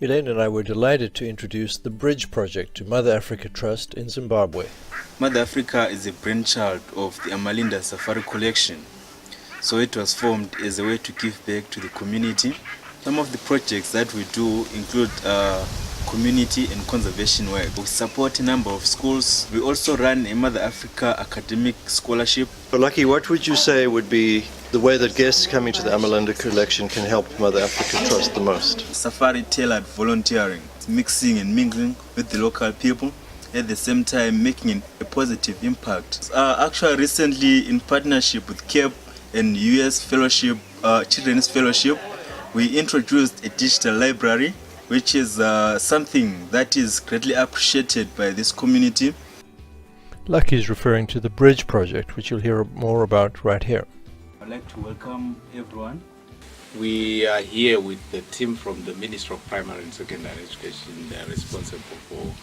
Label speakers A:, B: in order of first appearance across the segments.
A: Elaine and I were delighted to introduce the Bridge project to Mother Africa Trust in Zimbabwe.
B: Mother Africa is a brainchild of the Amalinda Safari collection, so it was formed as a way to give back to the community. Some of the projects that we do include community and conservation work. We support a number of schools. We also run a Mother Africa academic scholarship.
A: Lucky, what would you say would be the way that guests coming to the Amalinda collection can help Mother Africa Trust the most?
B: Safari tailored volunteering, mixing and mingling with the local people, at the same time making a positive impact. Actually recently, in partnership with CAPE and US Fellowship, Children's Fellowship, we introduced a digital library, which is something that is greatly appreciated by this community.
A: Lucky is referring to the Bridge project, which you'll hear more about right here.
B: I'd like to welcome everyone.
C: We are here with the team from the Ministry of Primary and Secondary Education. They are responsible for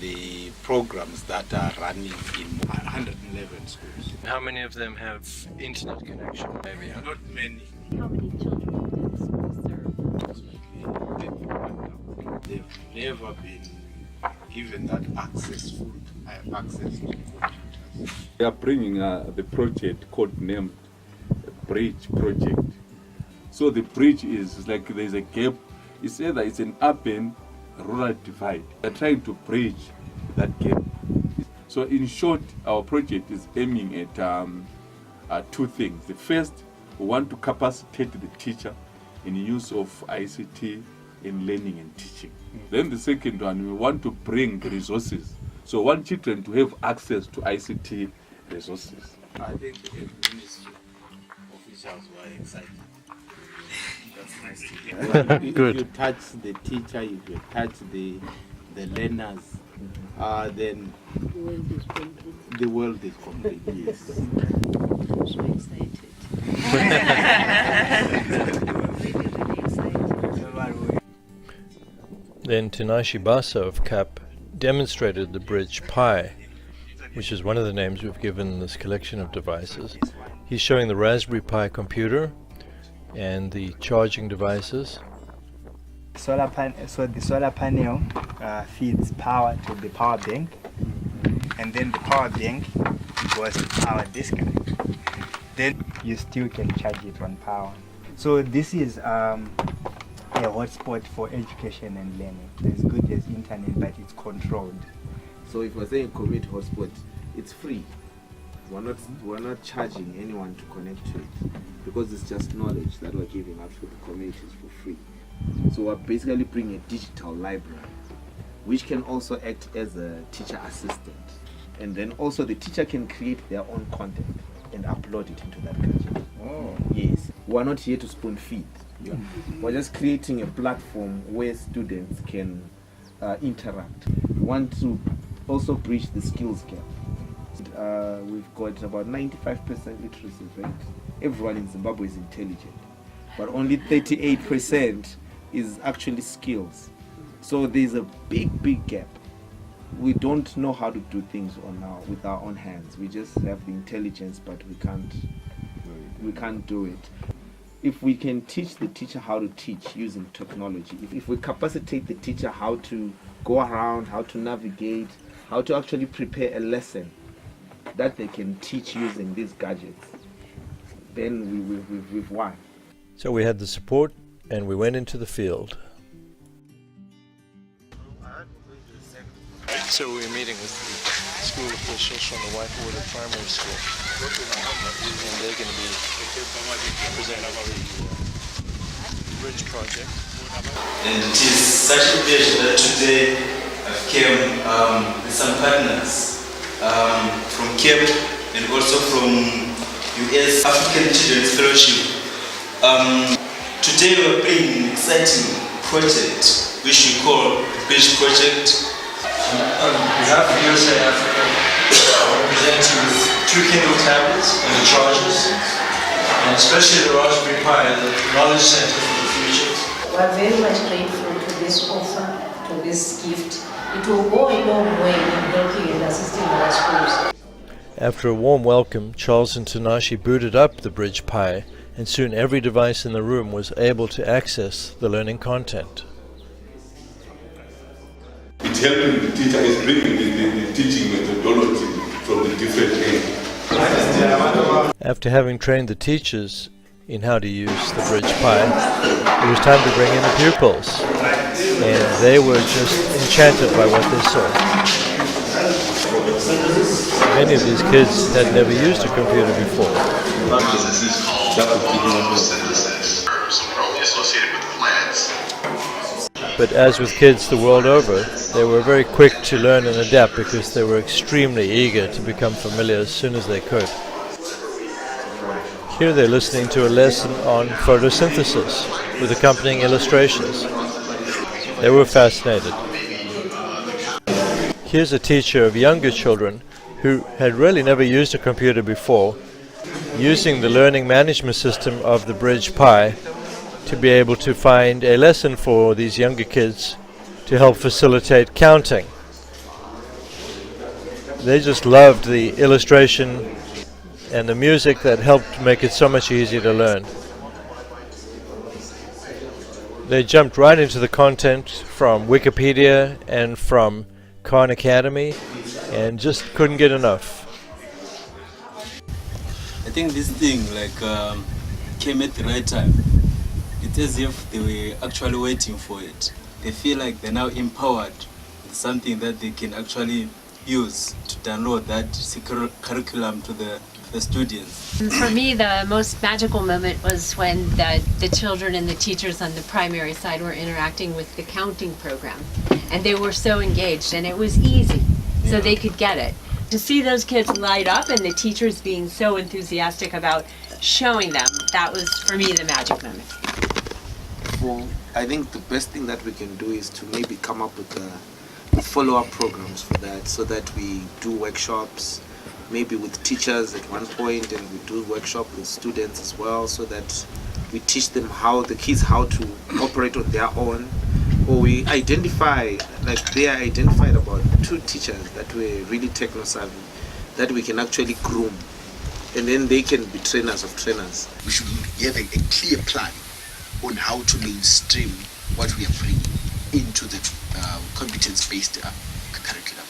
C: the programs that are running in 111 schools.
A: How many of them have internet connection? Maybe
C: not many.
D: How many children do the schools serve?
C: They've never been given that access to computers.
E: We are bringing the project called named Bridge Project. So the bridge is like there's a gap. It's either it's an urban rural divide. We are trying to bridge that gap. So in short, our project is aiming at two things. The first, we want to capacitate the teacher in use of ICT in learning and teaching. Then the second one, we want to bring resources. So we want children to have access to ICT resources.
C: I think the ministry officials were excited. That's nice to hear.
A: Good.
C: If you touch the teacher, if you touch the learners, then the world is complete. Yes.
D: I'm so excited. Really excited.
A: Then Tinashe Basa of CAP demonstrated the Bridge Pi, which is one of the names we've given this collection of devices. He's showing the Raspberry Pi computer and the charging devices.
F: So the solar panel feeds power to the power bank, and then the power bank goes to power this guy. Then you still can charge it on power. So this is a hotspot for education and learning. As good as internet, but it's controlled.
C: So if we're saying community hotspot, it's free. We're not charging anyone to connect to it, because it's just knowledge that we're giving out to the communities for free. So we're basically bringing a digital library, which can also act as a teacher assistant. And then also the teacher can create their own content and upload it into that gadget.
F: Oh.
C: Yes. We're not here to spoon feed. Yeah. We're just creating a platform where students can interact. We want to also bridge the skills gap. We've got about 95% literacy rate. Everyone in Zimbabwe is intelligent, but only 38% is actually skills. So there's a big gap. We don't know how to do things with our own hands. We just have the intelligence, but we can't do it. If we can teach the teacher how to teach using technology, if we capacitate the teacher how to go around, how to navigate, how to actually prepare a lesson that they can teach using these gadgets, then we've won.
A: So we had the support and we went into the field. So we were meeting with the school officials from the Whitewater Primary School, and they're going to be presenting the Bridge project.
B: And it is such a pleasure that today I've came with some partners from CAPE and also from US African Children's Fellowship. Today we're bringing an exciting project which we call the Bridge Project.
G: On behalf of USACF, I present you with 2 Kindle tablets and the chargers, and especially the Raspberry Pi, the knowledge center for the future.
D: We are very much grateful to this offer, to this gift. It will go a long way in helping and assisting our schools.
A: After a warm welcome, Charles and Tinashe booted up the Bridge Pi, and soon every device in the room was able to access the learning content.
E: helping the teacher, is bringing the teaching methodology from the different angles.
A: After having trained the teachers in how to use the bridge pie, it was time to bring in the pupils, and they were just enchanted by what they saw. Many of these kids had never used a computer before. But as with kids the world over, they were very quick to learn and adapt because they were extremely eager to become familiar as soon as they could. Here they're listening to a lesson on photosynthesis with accompanying illustrations. They were fascinated. Here's a teacher of younger children who had really never used a computer before, using the learning management system of the Bridge Pi to be able to find a lesson for these younger kids to help facilitate counting. They just loved the illustration and the music that helped make it so much easier to learn. They jumped right into the content from Wikipedia and from Khan Academy and just couldn't get enough.
B: I think this thing came at the right time. It's as if they were actually waiting for it. They feel like they're now empowered with something that they can actually use to download that curriculum to the students.
H: For me, the most magical moment was when the children and the teachers on the primary side were interacting with the counting program. And they were so engaged, and it was easy, so they could get it. To see those kids light up and the teachers being so enthusiastic about showing them, that was, for me, the magic moment.
C: Well, I think the best thing that we can do is to maybe come up with follow-up programs for that, so that we do workshops, maybe with teachers at one point, and we do workshop with students as well, so that we teach them how to operate on their own. Or we identify, they identified about 2 teachers that were really techno-savvy, that we can actually groom, and then they can be trainers of trainers.
I: We should have a clear plan on how to mainstream what we are bringing into the competence-based curriculum.